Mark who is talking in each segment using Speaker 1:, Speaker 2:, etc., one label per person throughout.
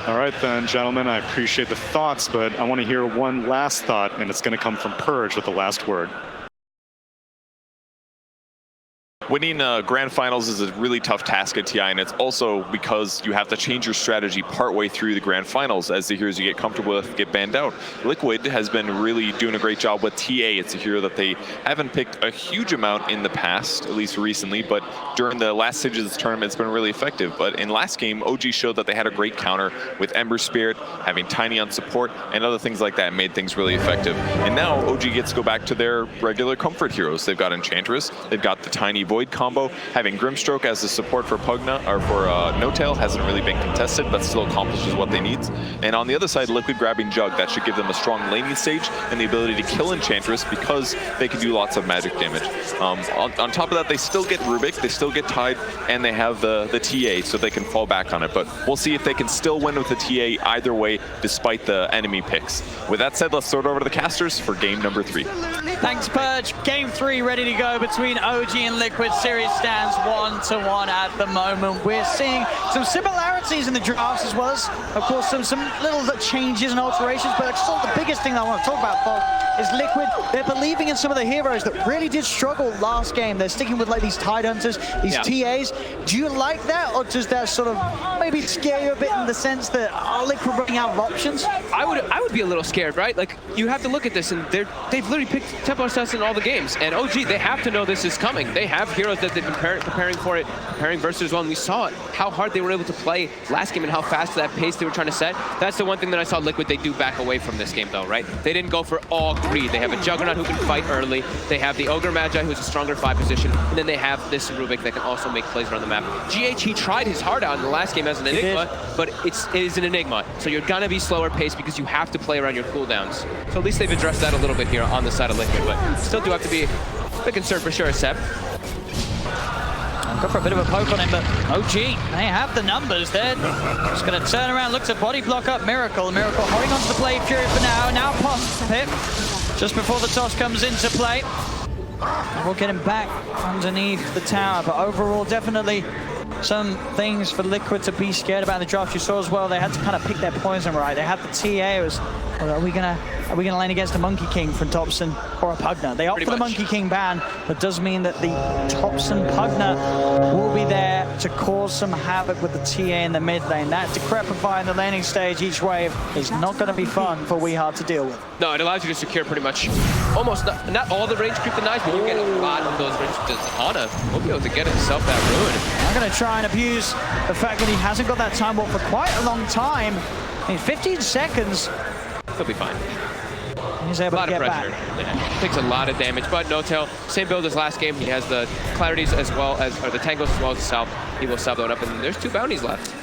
Speaker 1: All right then, gentlemen, I appreciate the thoughts, but I want to hear one last thought, and it's going to come from Purge with the last word.
Speaker 2: Winning grand finals is a really tough task at TI, and it's also because you have to change your strategy partway through the grand finals as the heroes you get comfortable with get banned out. Liquid has been really doing a great job with TA. It's a hero that they haven't picked a huge amount in the past, at least recently, but during the last stage of this tournament, it's been really effective. But in last game, OG showed that they had a great counter with Ember Spirit, having Tiny on support, and other things like that made things really effective. And now OG gets to go back to their regular comfort heroes. They've got Enchantress, they've got the Tiny Void combo. Having Grimstroke as the support for Pugna or for No-Tail hasn't really been contested, but still accomplishes what they need. And on the other side, Liquid grabbing Jug, that should give them a strong laning stage and the ability to kill Enchantress because they can do lots of magic damage. On top of that, they still get Rubik, they still get Tide, and they have the TA, so they can fall back on it. But we'll see if they can still win with the TA either way, despite the enemy picks. With that said, let's throw it over to the casters for game number 3.
Speaker 3: Thanks, Purge. Game 3 ready to go between OG and Liquid. Series stands 1-1 at the moment. We're seeing some similarities in the drafts as well as, of course, some little changes and alterations, but still the biggest thing that I want to talk about, Fog, is Liquid. They're believing in some of the heroes that really did struggle last game. They're sticking with like these Tide Hunters, these TAs. Do you like that, or does that sort of maybe scare you a bit in the sense that Liquid running out of options?
Speaker 4: I would be a little scared, right? Like, you have to look at this, and they've literally picked Templar Assassin in all the games. And OG, they have to know this is coming. They have heroes that they've been preparing for it, preparing versus as well. And we saw it, how hard they were able to play last game and how fast that pace they were trying to set. That's the one thing that I saw Liquid, they do back away from this game though, right? They didn't go for all greed. They have a Juggernaut who can fight early. They have the Ogre Magi who's a stronger 5 position. And then they have this Rubik that can also make plays around the map. GH, he tried his heart out in the last game as an Enigma, but it is an Enigma. So you're gonna be slower paced because you have to play around your cooldowns. So at least they've addressed that a little bit here on the side of Liquid, but still do have to be a concern for sure, Seb.
Speaker 3: Go for a bit of a poke on him, but OG, they have the numbers. They're just going to turn around, look to body block up Miracle. Miracle holding onto the Blade Fury for now. Now Pip, just before the toss comes into play. We'll get him back underneath the tower, but overall, definitely some things for Liquid to be scared about in the draft. You saw as well, they had to kind of pick their poison right. They had the TA, it was, well, are we gonna lane against a Monkey King from Topson or a Pugna? They opt for the Monkey King ban, but does mean that the Topson Pugna will be there to cause some havoc with the TA in the mid lane. That decrepify in the laning stage each wave is not going to be fun for Weehard to deal with.
Speaker 4: No, it allows you to secure pretty much almost not all the range creep denies, but you get a lot of those range creep. Hana will be able to get himself that ruin.
Speaker 3: I'm going to try and abuse the fact that he hasn't got that time warp for quite a long time. In 15 seconds.
Speaker 4: He'll be fine.
Speaker 3: He's able to get back.
Speaker 4: Yeah. Takes a lot of damage, but No-Tail, same build as last game. He has the Clarities as well as, or the Tangos as well as the Salve. He will sub that up, and there's 2 bounties left.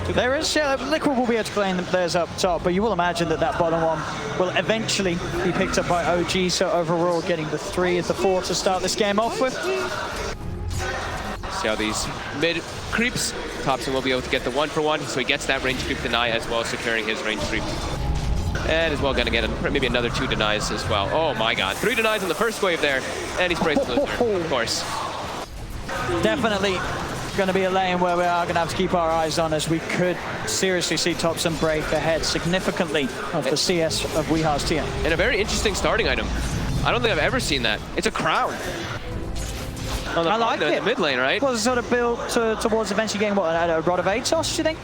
Speaker 3: There is, Liquid will be able to claim theirs up top, but you will imagine that that bottom one will eventually be picked up by OG, so overall getting the 3 of the 4 to start this game off with.
Speaker 4: See how these mid creeps, Topson will be able to get the 1-for-1, so he gets that range creep deny as well as securing his range creep. And as well gonna get maybe another 2 denies as well. Oh my god, 3 denies in the first wave there, and he's praised the loser, of course.
Speaker 3: Definitely going to be a lane where we are going to have to keep our eyes on, as we could seriously see Topson break ahead significantly of the CS of Weehard's team.
Speaker 4: And a very interesting starting item. I don't think I've ever seen that. It's a crown.
Speaker 3: I like it.
Speaker 4: The mid lane, right?
Speaker 3: Well, sort of built towards eventually getting what, a Rod of Atos, do you think?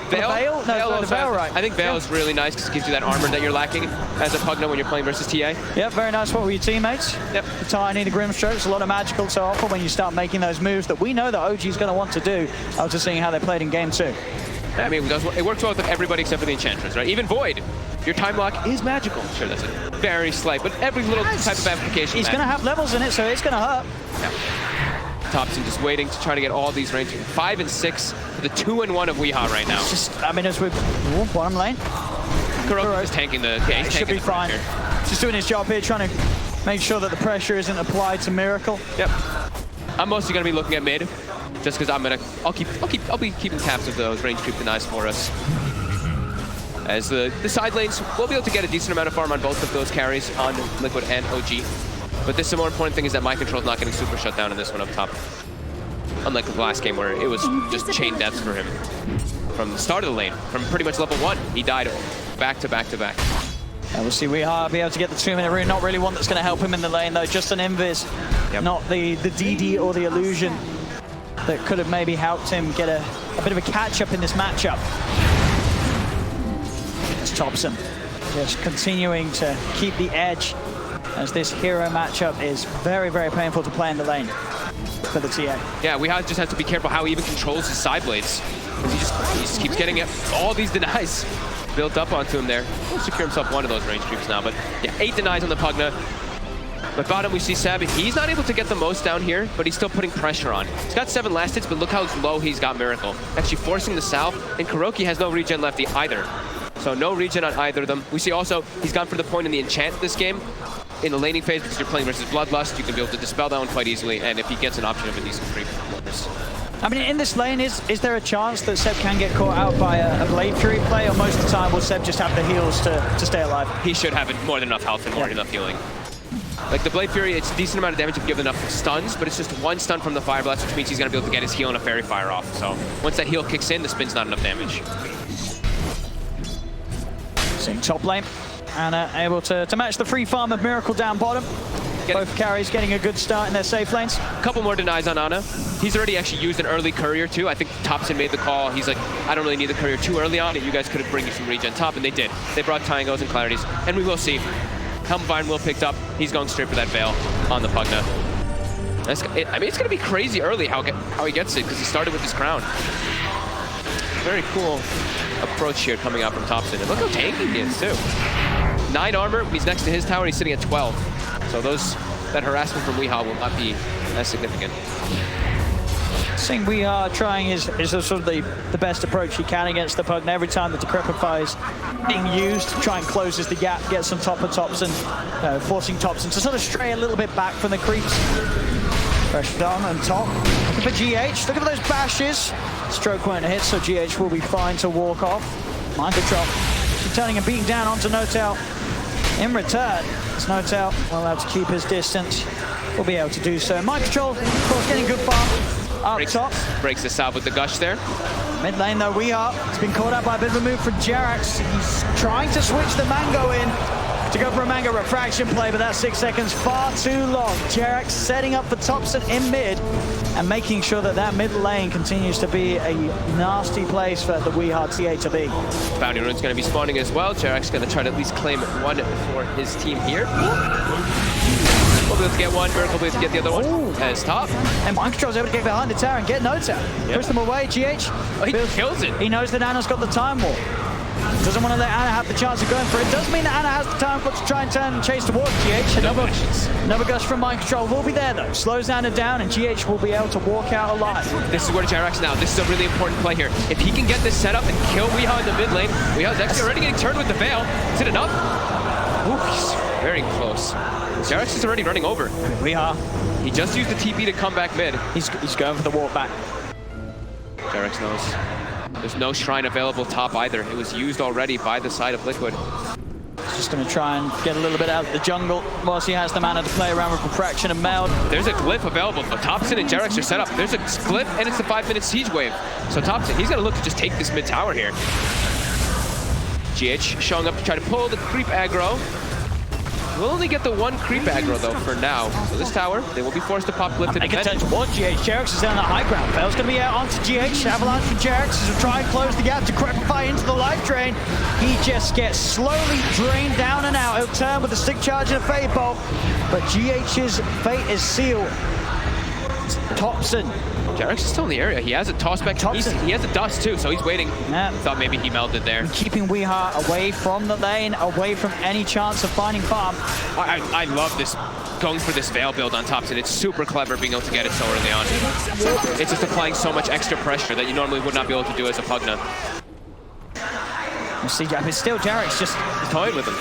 Speaker 4: Veil?
Speaker 3: No, Veil, right.
Speaker 4: I think Veil is really nice because it gives you that armor that you're lacking as a Pugna when you're playing versus TA.
Speaker 3: Yep, very nice. What were your teammates? Yep. The Tiny, the Grimstrokes, a lot of magical to offer when you start making those moves that we know that OG is going to want to do after seeing how they played in game 2.
Speaker 4: I mean, it works well with everybody except for the Enchantress, right? Even Void, your time lock is magical. Sure, that's a very slight, but every little type of application.
Speaker 3: He's going to have levels in it, so it's going to hurt.
Speaker 4: Yeah. Topson just waiting to try to get all these range. 5 and 6 for the 2-1 of Weehard right now.
Speaker 3: Just, I mean, as we bottom lane.
Speaker 4: Kuroko is tanking the. Yeah, he's
Speaker 3: should be fine. Just doing his job here, trying to make sure that the pressure isn't applied to Miracle.
Speaker 4: Yep. I'm mostly going to be looking at mid, just because I'll be keeping tabs of those range creep denies for us. As the side lanes, we'll be able to get a decent amount of farm on both of those carries on Liquid and OG. But the more important thing is that mind control is not getting super shut down in this one up top. Unlike the last game where it was just chain deaths for him. from the start of the lane, from pretty much level 1. He died back to back to back.
Speaker 3: And we'll see Weehaw be able to get the 2-minute rune. Not really one that's going to help him in the lane, though. Just an invis, not the DD or the illusion that could have maybe helped him get a bit of a catch-up in this matchup. It's Thompson just continuing to keep the edge, as this hero matchup is very, very painful to play in the lane for the TA.
Speaker 4: Yeah, Weehaw just has to be careful how he even controls his side blades. He just keeps getting all these denies built up onto him there. He'll secure himself one of those range creeps now, but yeah, 8 denies on the Pugna. But bottom we see Seb. He's not able to get the most down here, but he's still putting pressure on. He's got 7 last hits, but look how low he's got Miracle. Actually forcing the south, and Kuroki has no regen left either. So no regen on either of them. We see also he's gone for the point in the enchant this game. In the laning phase, because you're playing versus Bloodlust, you can be able to dispel that one quite easily, and if he gets an option of a decent creep.
Speaker 3: I mean, in this lane, is there a chance that Seb can get caught out by a Blade Fury play, or most of the time will Seb just have the heals to stay alive?
Speaker 4: He should have more than enough health and more than enough healing. Like the Blade Fury, it's a decent amount of damage if you give enough stuns, but it's just 1 stun from the Fire Blast, which means he's going to be able to get his heal and a Fairy Fire off. So once that heal kicks in, the spin's not enough damage.
Speaker 3: Seeing top lane, and able to match the free farm of Miracle down bottom. Both carries getting a good start in their safe lanes.
Speaker 4: A couple more denies on Ana. He's already actually used an early courier too. I think Thompson made the call. He's like, I don't really need the courier too early on. You guys could have bring you some regen top, and they did. They brought Tangos and Clarities, and we will see. Helm of Iron will picked up. He's going straight for that Veil on the Pugna. I mean, it's going to be crazy early how he gets it, because he started with his crown. Very cool approach here coming out from Thompson. And look how tanky he is too. 9 armor, he's next to his tower, he's sitting at 12. So that harassment from Weehaw will not be as significant.
Speaker 3: Seeing Weehaw trying is sort of the best approach he can against the Pugna. Every time the Decrepify is being used, try and closes the gap, gets on top of Thompson, forcing Thompson to sort of stray a little bit back from the creeps. Pressure down on top. Looking for GH. Look at those bashes. Stroke won't hit, so GH will be fine to walk off. Mind control. Turning and beating down onto Notel. In return, it's Notel will have to keep his distance. We'll be able to do so. Mind control, of course, getting good farm up top.
Speaker 4: Breaks this out with the gush there.
Speaker 3: Mid lane though, Weehaw has been caught up by a bit of a move from Jerax. He's trying to switch the Mango in to go for a Mango refraction play, but that 6 seconds far too long. Jerax setting up for Thompson in mid and making sure that mid lane continues to be a nasty place for the Weehaw TA to be.
Speaker 4: Bounty Rune's going to be spawning as well. Jerax going to try to at least claim one for his team here. We'll be able to get one, Miracle will be able to get the other one. As top.
Speaker 3: And Mind Control's able to get behind the tower and get Notel. Push them away, GH.
Speaker 4: Oh, he kills it.
Speaker 3: He knows that Ana's got the time warp. Doesn't want to let Ana have the chance of going for it. Does mean that Ana has the time to try and turn and chase towards GH. Another gush from Mind Control will be there though. Slows Ana down and GH will be able to walk out alive.
Speaker 4: This is where Jerax now. This is a really important play here. If he can get this set up and kill Weehaw in the mid lane, Weehaw's actually already getting turned with the Veil. Is it enough? Ooh, he's very close. Jerax is already running over.
Speaker 3: Weehaw.
Speaker 4: He just used the TP to come back mid.
Speaker 3: He's going for the walk back.
Speaker 4: Jerax knows. There's no shrine available top either. It was used already by the side of Liquid.
Speaker 3: He's just going to try and get a little bit out of the jungle whilst he has the mana to play around with Refraction and Meld.
Speaker 4: There's a glyph available, but Thompson and Jerax are set up. There's a glyph and it's the 5-minute siege wave. So Thompson, he's going to look to just take this mid tower here. GH showing up to try to pull the creep aggro. We'll only get the one creep aggro though for now. So this tower, they will be forced to pop glyph to
Speaker 3: They
Speaker 4: defend.
Speaker 3: can turn towards GH. Jerax is down the high ground. Fail's going to be out onto GH. Avalanche from Jerax as we try and close the gap to Decrepify into the life drain. He just gets slowly drained down and out. He'll turn with a stick charge and a Fade Bolt. But GH's fate is sealed. Thompson.
Speaker 4: Jerax is still in the area. He has a toss back. He has a dust too, so he's waiting.
Speaker 3: Yep.
Speaker 4: Thought maybe he melted there.
Speaker 3: Keeping Weehaw away from the lane, away from any chance of finding farm.
Speaker 4: I love this, going for this Veil build on Thompson. It's super clever being able to get it so early on. It's just applying so much extra pressure that you normally would not be able to do as a Pugna.
Speaker 3: You see, but still Jerax just
Speaker 4: toying with him.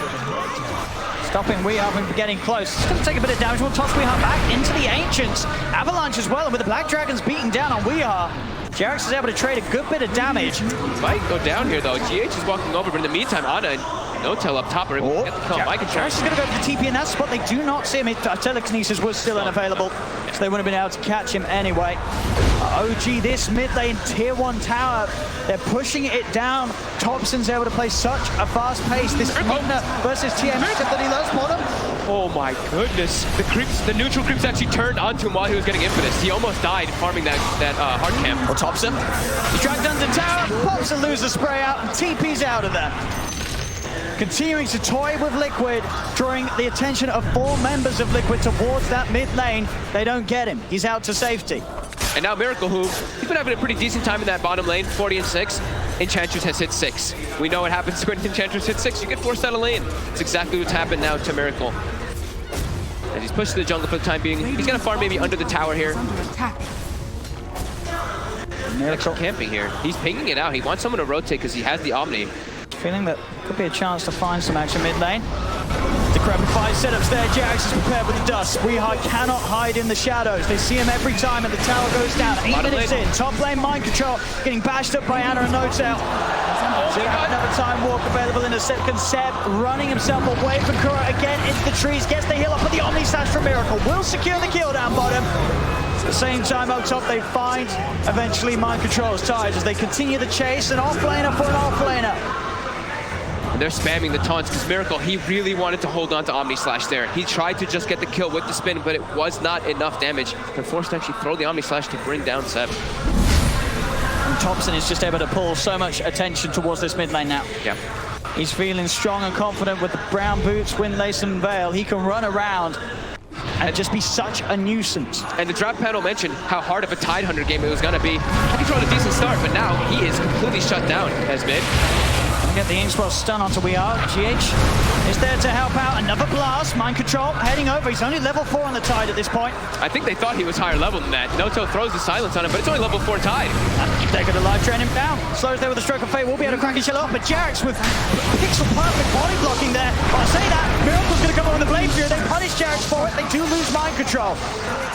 Speaker 3: Stopping Weehaw from getting close. It's going to take a bit of damage. We'll toss Weehaw back into the Ancients. Avalanche as well, and with the Black Dragons beating down on Weehaw, Jerax is able to trade a good bit of damage.
Speaker 4: Might go down here though. GH is walking over, but in the meantime, Ana No-Tail up top. Or
Speaker 3: Oh,
Speaker 4: get the kill. Mike and
Speaker 3: Jarrett's is going to go for the TP in that spot. They do not see him. Telekinesis was still unavailable, so they wouldn't have been able to catch him anyway. OG, this mid lane tier 1 tower, they're pushing it down. Thompson's able to play such a fast pace. This partner versus TM, except that he loves bottom.
Speaker 4: Oh my goodness. The neutral creeps actually turned onto him while he was getting Infamous. He almost died farming that hard camp.
Speaker 3: Well, Thompson, he's dragged under tower, pops a loser spray out, and TP's out of there. Continuing to toy with Liquid, drawing the attention of 4 members of Liquid towards that mid lane. They don't get him. He's out to safety.
Speaker 4: And now Miracle, who he's been having a pretty decent time in that bottom lane, 40 and 6. Enchantress has hit 6. We know what happens when Enchantress hits 6. You get forced out of lane. It's exactly what's happened now to Miracle. And he's pushed to the jungle for the time being. He's gonna farm maybe under the tower here. Miracle camping here. He's pinging it out. He wants someone to rotate because he has the Omni.
Speaker 3: Feeling that could be a chance to find some action mid lane. Decrepify setups there. Jax is prepared with the dust. Weehigh cannot hide in the shadows. They see him every time and the tower goes down. 8 minutes in. Top lane mind control. Getting bashed up by Anna and No-Tail. Another time walk available in a second. Seb running himself away from Kura again into the trees. Gets the heal up with the Omni Slash from Miracle. Will secure the kill down bottom. At the same time up top they find eventually mind control's tied as they continue the chase. An off laner for an off laner.
Speaker 4: And they're spamming the taunts because Miracle, he really wanted to hold on to Omni Slash there. He tried to just get the kill with the spin, but it was not enough damage. They're forced to actually throw the Omni Slash to bring down Seb.
Speaker 3: And Thompson is just able to pull so much attention towards this mid lane now.
Speaker 4: Yeah.
Speaker 3: He's feeling strong and confident with the brown boots, windlace and veil. He can run around and just be such a nuisance.
Speaker 4: And the draft panel mentioned how hard of a Tidehunter game it was going to be. He controlled a decent start, but now he is completely shut down as mid.
Speaker 3: Get the Inkspell stun onto Weehigh. GH is there to help out. Another blast. Mind control heading over. He's only level 4 on the Tide at this point.
Speaker 4: I think they thought he was higher level than that. No-Tail throws the silence on him, but it's only level 4 Tide.
Speaker 3: They're going to live train him down. Slows there with a stroke of fate. Will be able to crack his shell up, but Jarex with pixel perfect body blocking there. But I say that, Miracle's going to come over the blade fury. They punish Jarex for it. They do lose mind control.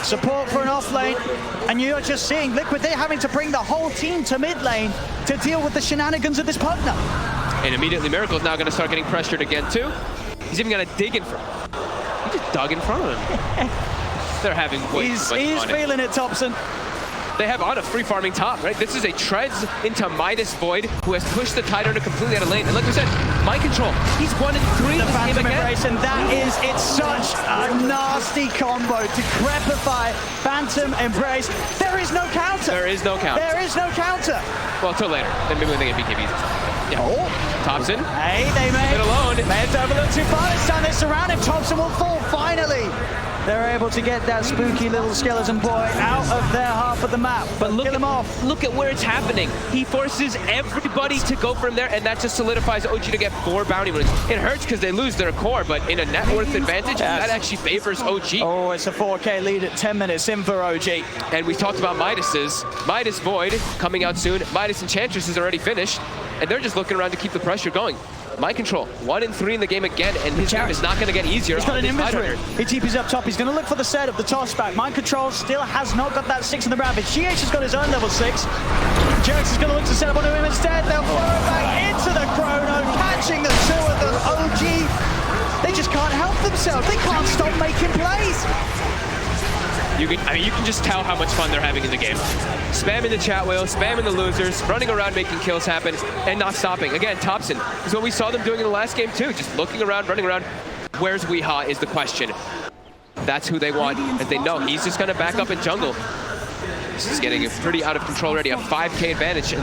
Speaker 3: Support for an off lane, and you're just seeing Liquid, they're having to bring the whole team to mid lane to deal with the shenanigans of this partner.
Speaker 4: And immediately Miracle's now going to start getting pressured again too. He's even going to dig in front. He just dug in front of him. They're having way too much fun.
Speaker 3: He's feeling it, Thompson.
Speaker 4: They have on a free farming top, right? This is a treads into Midas Void, who has pushed the Tidehunter completely out of lane. And like we said, mind control. He's 1 and 3
Speaker 3: The
Speaker 4: this game
Speaker 3: Phantom
Speaker 4: again.
Speaker 3: Embrace, and that is, it's such a nasty combo. Decrepify, Phantom Embrace. There is no counter.
Speaker 4: There is no counter.
Speaker 3: There is no counter.
Speaker 4: Well, until later. Then maybe when they get BKBs or something. Yeah.
Speaker 3: Oh.
Speaker 4: Thompson.
Speaker 3: Hey, they may
Speaker 4: It alone.
Speaker 3: have to have a little too far this time. They surround him. Thompson will fall finally. They're able to get that spooky little skeleton boy out of their half of the map. But
Speaker 4: look
Speaker 3: kill him off.
Speaker 4: Look at where it's happening. He forces everybody to go from there, and that just solidifies OG to get 4 bounty winners. It hurts because they lose their core, but in a net worth advantage, that actually favors OG.
Speaker 3: Oh, it's a 4K lead at 10 minutes in for OG.
Speaker 4: And we talked about Midas's. Midas Void coming out soon. Midas Enchantress is already finished, and they're just looking around to keep the pressure going. Mind control, 1 and 3 in the game again, and his game is not going to get easier.
Speaker 3: He's got an inventory.
Speaker 4: Tidehunter.
Speaker 3: He TP's up top. He's going to look for the set of the toss back. Mind control still has not got that 6 in the Ravage. GH has got his own level 6. Jarex is going to look to set up onto him instead. They'll throw it back into the chrono, catching the 2 of them. OG, they just can't help themselves. They can't stop making plays.
Speaker 4: You can just tell how much fun they're having in the game. Spamming the chat wheel, spamming the losers, running around making kills happen, and not stopping. Again, Thompson is what we saw them doing in the last game too, just looking around, running around. Where's Weehigh is the question. That's who they want, and they know he's just gonna back up in jungle. This is getting pretty out of control already, a 5K advantage, and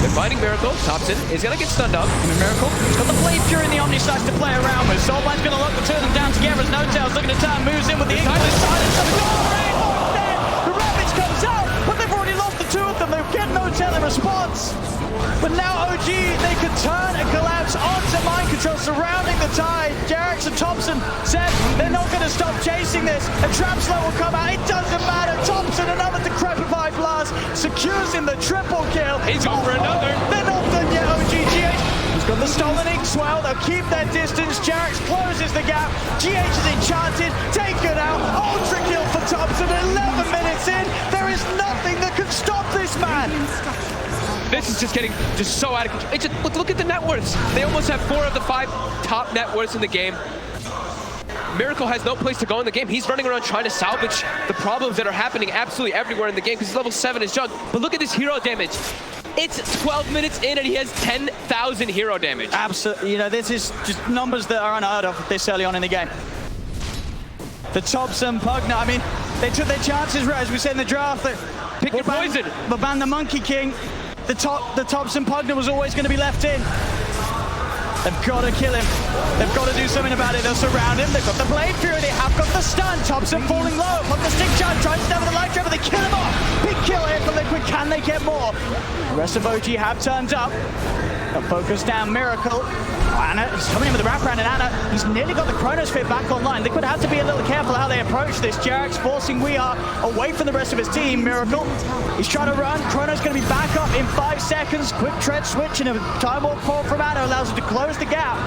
Speaker 4: they're finding Miracle. Thompson is gonna get stunned up.
Speaker 3: Miracle, he's got the Blade Fury and the Omni Slash to play around with. Soulbline's gonna lock the 2 of them down together as No-Tail's looking to turn, moves in with the Inkling silence. The Ravage comes out, but they've already lost the 2 of them. They'll get No-Tail in response. But now OG, they can turn and collapse onto mind control, surrounding the Tide. Jarex and Thompson said they're not going to stop chasing this. A trap slow will come out. It doesn't matter. Thompson, another Decrepify blast, secures in the triple kill.
Speaker 4: He's over another.
Speaker 3: They're not done yet, OGGH. He's got the stolen ink swell. They'll keep their distance. Jarex closes the gap. GH is enchanted, taken out. Ultra kill for Thompson. 11 minutes in. There is nothing that can stop this man.
Speaker 4: this is just getting so out of control. It's just, look at the net worths. They almost have 4 of the 5 top net worths in the game. Miracle has no place to go in the game. He's running around trying to salvage the problems that are happening absolutely everywhere in the game because he's level 7 is Jug. But look at this hero damage. It's 12 minutes in and he has 10,000 hero damage.
Speaker 3: Absolutely. You know, this is just numbers that are unheard of this early on in the game. The Thompson, Pugner, I mean, they took their chances, right, as we said in the draft.
Speaker 4: Pick your poison.
Speaker 3: But ban the Monkey King. The Thompson Pugner was always going to be left in. They've got to kill him. They've got to do something about it. They'll surround him. They've got the Blade Fury. They have got the stun. Thompson falling low. Pop the stick charge. Trying to stand with the light trap. They kill him off. Big kill here for Liquid. Can they get more? The rest of OG have turned up. They'll focus down Miracle. Anna, he's coming in with the wraparound, and Anna, he's nearly got the Chronosphere back online. Liquid have to be a little careful how they approach this. Jarek's forcing Weehaw away from the rest of his team. Miracle, he's trying to run. Chrono's going to be back up in 5 seconds. Quick tread switch and a time warp call from Anna allows him to close the gap.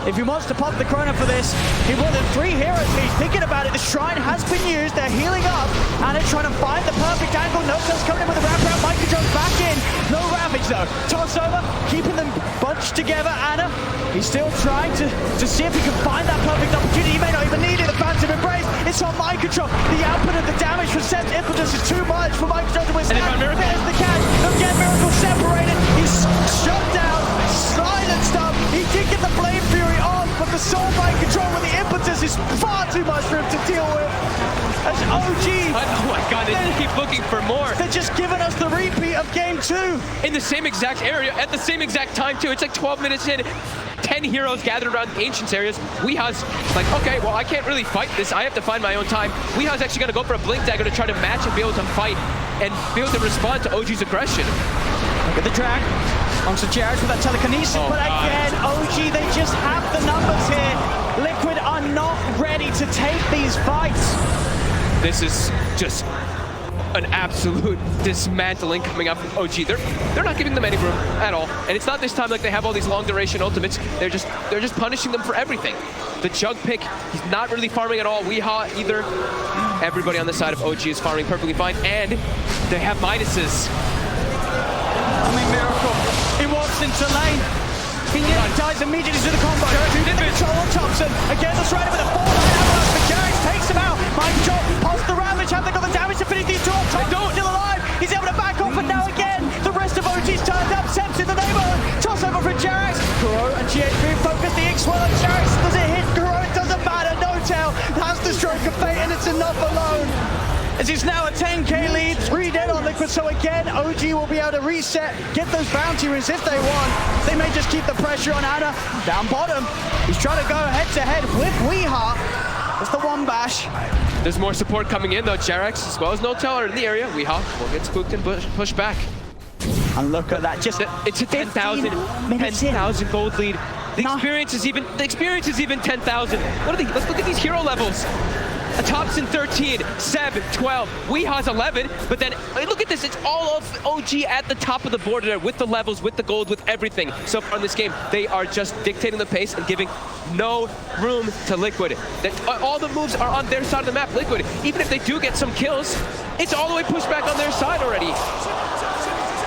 Speaker 3: If he wants to pop the Chrono for this, he wanted 3 heroes. He's thinking about it. The Shrine has been used. They're healing up. Anna trying to find the perfect angle. No-Tail's coming in with the wraparound. Micah jumps back in. No Ravage though. Toss over, keeping them bunched together. Anna, he's still trying to see if he can find that perfect opportunity. He may not even need it. The Phantom Embrace. It's on Micah. The output of the damage from Seb's impetus is too much for Micah to withstand. There's the catch. They'll get Miracle separated. He's shut down, silenced up. He did get the Blade Fury on, but the Soul Mind Control with the impetus is far too much for him to deal with. As OG.
Speaker 4: Oh my god, they keep looking for more.
Speaker 3: They're just giving us the repeat of game 2.
Speaker 4: In the same exact area, at the same exact time too. It's like 12 minutes in. 10 heroes gathered around the Ancients areas. Weehaw's like, okay, well, I can't really fight this. I have to find my own time. Weehaw's actually going to go for a Blink Dagger to try to match and be able to fight and be able to respond to OG's aggression.
Speaker 3: Look at the drag. Onto Jarek with that telekinesis, but again, OG, they just have the numbers here. Liquid are not ready to take these fights.
Speaker 4: This is just an absolute dismantling coming up from OG. They're not giving them any room at all. And it's not this time like they have all these long duration ultimates. They're just punishing them for everything. The Jug pick, he's not really farming at all. Weehaw either. Everybody on the side of OG is farming perfectly fine, and they have minuses.
Speaker 3: I mean, Miracle, he walks into lane. He nearly dies immediately to the combo. Did the control on Thompson. Again, the Strider with a 4-line avalanche, but Jarek takes him out. Mike Joe pulls the Ravage. Have they got the damage to finish these two off? Thompson's still alive. He's able to back off, and now again, the rest of OG's turned up. Seb's in the neighborhood. Toss over for Jarek. Kuro and GHB focus the X-Swell on Jarek. Does it hit Kuro? It doesn't matter. No-Tail has the stroke of fate, and it's enough alone. As it's now a 10k lead, 3 dead on Liquid, so again, OG will be able to reset, get those bounty rings if they want. They may just keep the pressure on Anna. Down bottom, he's trying to go head-to-head with Weehaw. That's the one bash.
Speaker 4: There's more support coming in though. Jarex as well as No-Tail are in the area. Weehaw will get spooked and push back.
Speaker 3: And look at that, just
Speaker 4: it's a 10,000 gold lead. The experience is even 10,000. Let's look at these hero levels. A Thompson 13, Seb 12, Weehaw's 11, but then look at this, it's all of OG at the top of the board there with the levels, with the gold, with everything. So far in this game, they are just dictating the pace and giving no room to Liquid. All the moves are on their side of the map. Liquid, even if they do get some kills, it's all the way pushed back on their side already.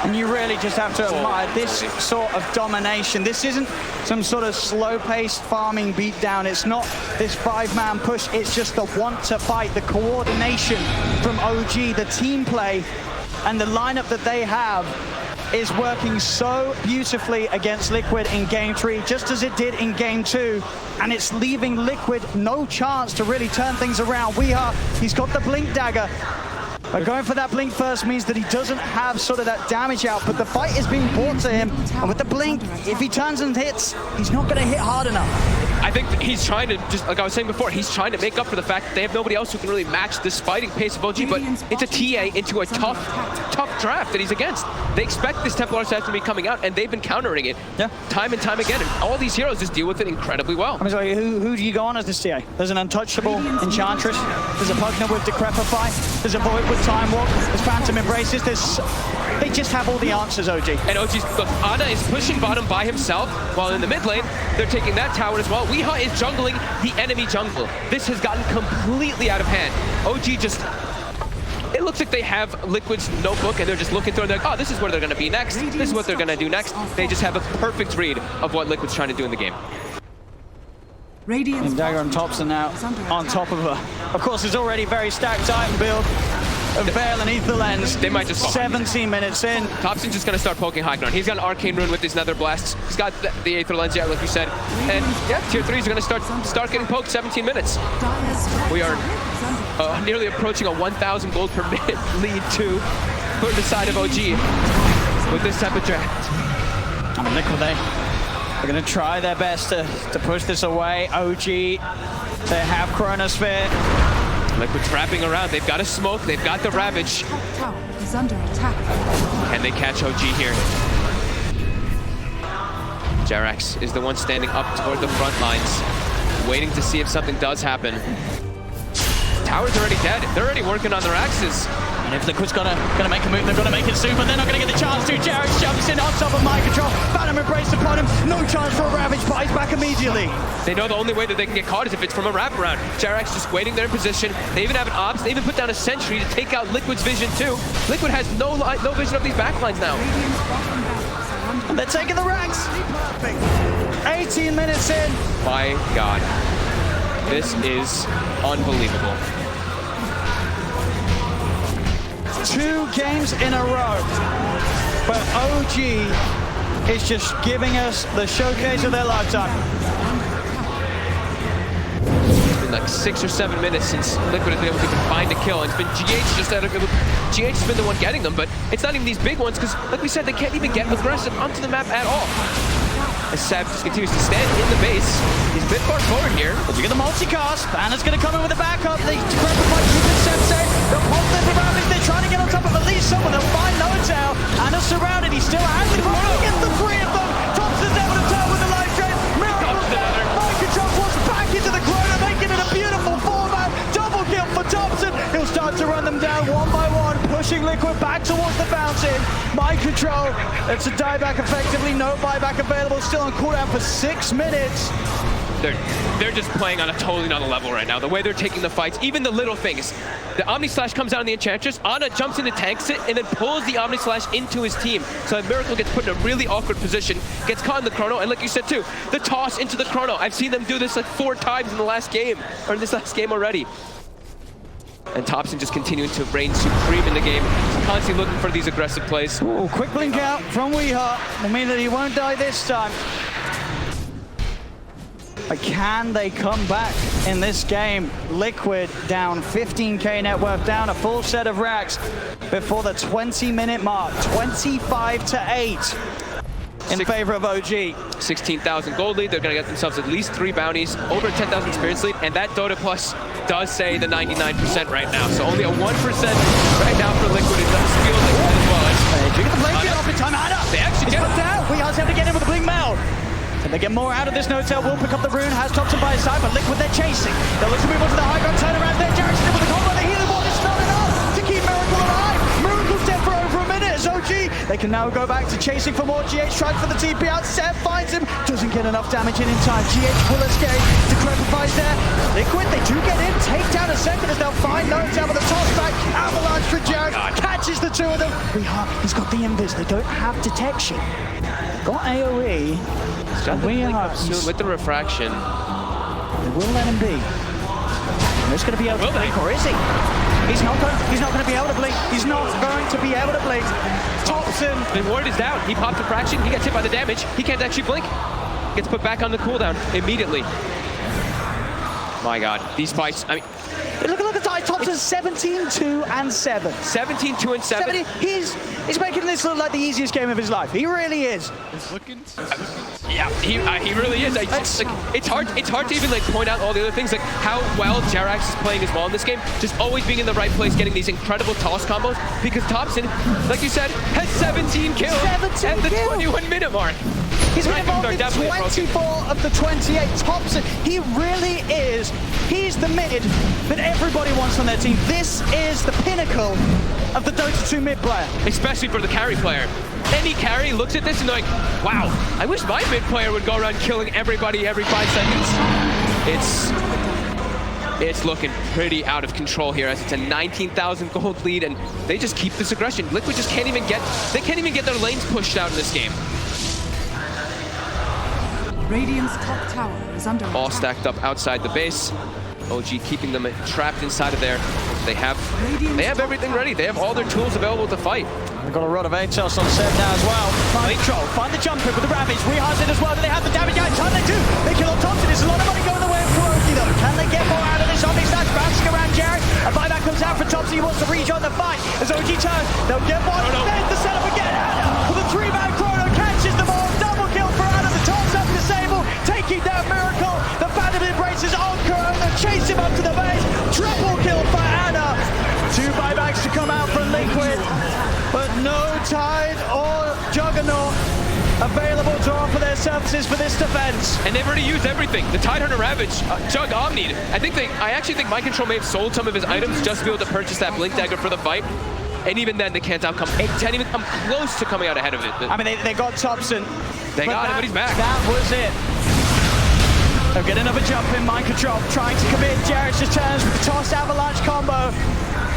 Speaker 3: And you really just have to admire this sort of domination. This isn't some sort of slow-paced farming beatdown. It's not this 5-man push. It's just the want to fight, the coordination from OG, the team play, and the lineup that they have is working so beautifully against Liquid in Game 3, just as it did in Game 2. And it's leaving Liquid no chance to really turn things around. He's got the Blink Dagger. But going for that blink first means that he doesn't have sort of that damage out, but the fight is being brought to him. And with the blink, if he turns and hits, he's not going to hit hard enough.
Speaker 4: I think he's trying to, just like I was saying before, he's trying to make up for the fact that they have nobody else who can really match this fighting pace of OG, but it's a TA into a tough draft that he's against. They expect this Templar Assassin to be coming out, and they've been countering it time and time again, and all these heroes just deal with it incredibly well.
Speaker 3: I mean, sorry, who do you go on as this TA? There's an Untouchable Enchantress, there's a Pugner with Decrepify, there's a Void with Time Walk, there's Phantom Embraces, they just have all the answers, OG.
Speaker 4: And OG's, look, Ana is pushing bottom by himself, while in the mid lane, they're taking that tower as well. Weehaw is jungling the enemy jungle. This has gotten completely out of hand. OG just, looks like they have Liquid's notebook and they're just looking through and they're like, oh, this is where they're going to be next. This is what they're going to do next. They just have a perfect read of what Liquid's trying to do in the game.
Speaker 3: And Dagger and Thompson now on top of her. Of course, it's already very stacked item build of Veil and Ether Lens.
Speaker 4: They might just
Speaker 3: 17 minutes in.
Speaker 4: Thompson's just going to start poking high ground. He's got an Arcane Rune with his Nether Blasts. He's got the Aether Lens, yeah, like you said. And yeah, tier 3s are going to start getting poked 17 minutes. We are nearly approaching a 1,000 gold per minute lead to the side of OG with this type of draft.
Speaker 3: I mean, Liquid, they're going to try their best to push this away. OG, they have Chronosphere.
Speaker 4: Liquid's wrapping around. They've got a smoke. They've got the Ravage.
Speaker 5: Tower is under attack.
Speaker 4: Can they catch OG here? Jerax is the one standing up toward the front lines, waiting to see if something does happen. Tower's already dead. They're already working on their axes.
Speaker 3: And if Liquid's gonna make a move, they're gonna make it soon, but they're not gonna get the chance to. Jerax jumps in on top of Mind Control. Phantom Embrace upon him. No chance for a Ravage, but he's back immediately.
Speaker 4: They know the only way that they can get caught is if it's from a wraparound. Jerax just waiting there in position. They even have an Ops. They even put down a Sentry to take out Liquid's vision too. Liquid has no vision of these backlines now.
Speaker 3: And they're taking the ranks. 18 minutes in.
Speaker 4: My God. This is unbelievable.
Speaker 3: 2 games in a row. But OG is just giving us the showcase of their lifetime.
Speaker 4: It's been like 6 or 7 minutes since Liquid has been able to even find a kill. And it's been GH just GH has been the one getting them, but it's not even these big ones because, like we said, they can't even get aggressive onto the map at all. As Sav just continues to stand in the base. He's a bit far forward here.
Speaker 3: Look at the multicast. Banner's going to come in with a backup. They grab the fight, keep it Sensei. They'll pop them around. They're trying to get on top of at least someone. They'll find Noatel. Anna's surrounded. He still has it. Against the 3 of them. Thompson's able to turn with the life drain. Miracle there. Mind Control puts back into the corner, making it a beautiful format. Double kill for Thompson. He'll start to run them down one by one, pushing Liquid back towards the fountain. Mind Control. It's a dieback effectively. No buyback available. Still on cooldown for 6 minutes.
Speaker 4: They're just playing on a totally another level right now. The way they're taking the fights, even the little things. The Omni Slash comes out on the Enchantress. Ana jumps into tanks it and then pulls the Omni Slash into his team. So Miracle gets put in a really awkward position, gets caught in the chrono, and like you said too, the toss into the chrono. I've seen them do this like 4 times in the last game, or in this last game already. And Thompson just continuing to reign supreme in the game. He's constantly looking for these aggressive plays.
Speaker 3: Ooh, quick blink out from Weeheart will mean that he won't die this time. But can they come back in this game? Liquid down 15k net worth, down a full set of racks before the 20-minute mark, 25-8 in favor of OG.
Speaker 4: 16,000 gold lead. They're going to get themselves at least 3 bounties, over 10,000 experience lead, and that Dota Plus does say the 99% right now. So only a 1% right now for Liquid. It does feel like that as well.
Speaker 3: Look at the blink off in time. Ana!
Speaker 4: They actually get it
Speaker 3: down. We also have to get in with the blink mail. Can they get more out of this? Notel will pick up the rune, has Thompson by his side, but Liquid they're chasing. They'll look to move on to the high ground, turn around there. Jerax with the combo, the healing wall is not enough to keep Miracle alive. Miracle's dead for over a minute as OG. They can now go back to chasing for more. GH tries for the TP out. Seth finds him, doesn't get enough damage in time. GH will escape. Decrepifies there. Liquid, they do get in, take down a second as they'll find Notel with a toss back. Avalanche for Jerax, catches the 2 of them. He's got the invis, they don't have detection. Got AoE.
Speaker 4: With the refraction.
Speaker 3: They will let him be. He's going to be able to blink, or is he? He's not going to be able to blink. He's not going to be able to blink. Thompson.
Speaker 4: The ward is down. He popped the fraction. He gets hit by the damage. He can't actually blink. Gets put back on the cooldown immediately. My God, these fights. I mean,
Speaker 3: look at the tie. Thompson's 17-2 and 7.
Speaker 4: 17-2 and 7.
Speaker 3: He's making this look like the easiest game of his life. He really is.
Speaker 4: Yeah, he really is. It's hard to even like point out all the other things, like how well Jerax is playing as well in this game. Just always being in the right place, getting these incredible toss combos. Because Thompson, like you said, has 17 kills at the 21-minute mark.
Speaker 3: He's been involved in 24 of the 28. Thompson, he really is. He's the mid that everybody wants on their team. This is the pinnacle of the Dota 2 mid player.
Speaker 4: Especially for the carry player. Any carry looks at this and they're like, wow, I wish my mid player would go around killing everybody every 5 seconds. It's looking pretty out of control here as it's a 19,000 gold lead, and they just keep this aggression. Liquid just can't even get their lanes pushed out in this game.
Speaker 5: Radiant's top tower is under
Speaker 4: All
Speaker 5: attack.
Speaker 4: stacked up outside the base. OG keeping them trapped inside of there. They have everything ready. They have all their tools available to fight.
Speaker 3: We've got a rod of Atos on set now as well. Mind control, find the jump in with the Ravage. Rehaz it as well. Do they have the damage out? Can they do? They kill on Thompson. There's a lot of money going the way of Kuroki though. Can they get more out of this Omni Slash? Bouncing around Jared. A buyback comes out for Thompson. He wants to rejoin the fight. As OG turns, they'll get one. There's the setup again. Anna with a 3-man chrono catches them all. Double kill for Anna. The toss up disable. Taking down Miracle. The Phantom embraces on Corona. Chase him up to the base. Triple kill for Anna. 2 buybacks to come out from Liquid. But no Tide or Juggernaut available to offer their services for this defense.
Speaker 4: And they've already used everything. The Tidehunter Ravage, Jug Omni'd. I actually think Mind Control may have sold some of his items just to be able to purchase that Blink Dagger for the fight. And even then, they can't even come close to coming out ahead of it.
Speaker 3: I mean, they got Thompson.
Speaker 4: They got him, but he's back.
Speaker 3: That was it. They'll get another jump in. Mind Control trying to commit. Jarrett's just turns with the toss avalanche combo.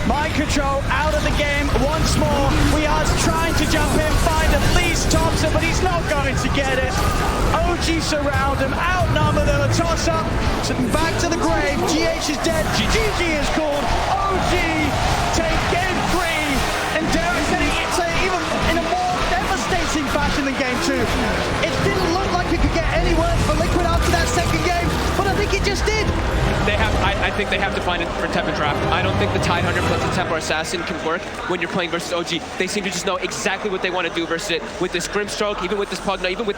Speaker 3: Mind Control out of the game once more. Weah's trying to jump in, find at least Thompson, but he's not going to get it. OG surround him, outnumber them, a toss up, back to the grave. GH is dead, GG is called. OG take game 3, and dare I say it's even in a more devastating fashion than game 2. It didn't look like it could get any worse for Liquid after that second game, but I think it just did.
Speaker 4: I think they have to find it for Temper Trap. I don't think the Tidehunter plus the Temper Assassin can work when you're playing versus OG. They seem to just know exactly what they want to do versus it with this Grimstroke, even with this Pugna, even with